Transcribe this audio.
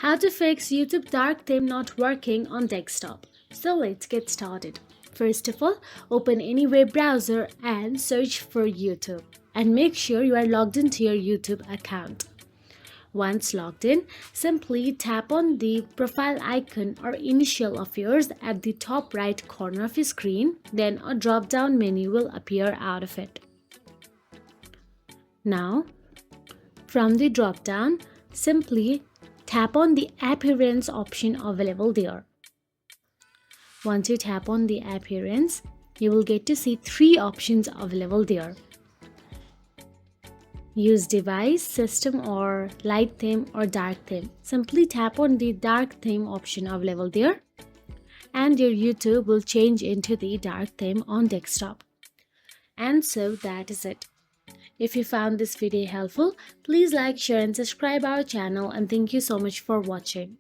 How to fix YouTube dark theme not working on desktop. So let's get started. First of all, open any web browser and search for YouTube. And make sure you are logged into your YouTube account. Once logged in, simply tap on the profile icon or initial of yours at the top right corner of your screen. Then a drop-down menu will appear out of it. Now, from the drop-down, simply tap on the appearance option available there. Once you tap on the appearance, you will get to see 3 options available there. Use device, system or light theme or dark theme. Simply tap on the dark theme option available there and your YouTube will change into the dark theme on desktop. And so that is it. If you found this video helpful, please like, share and subscribe our channel, and thank you so much for watching.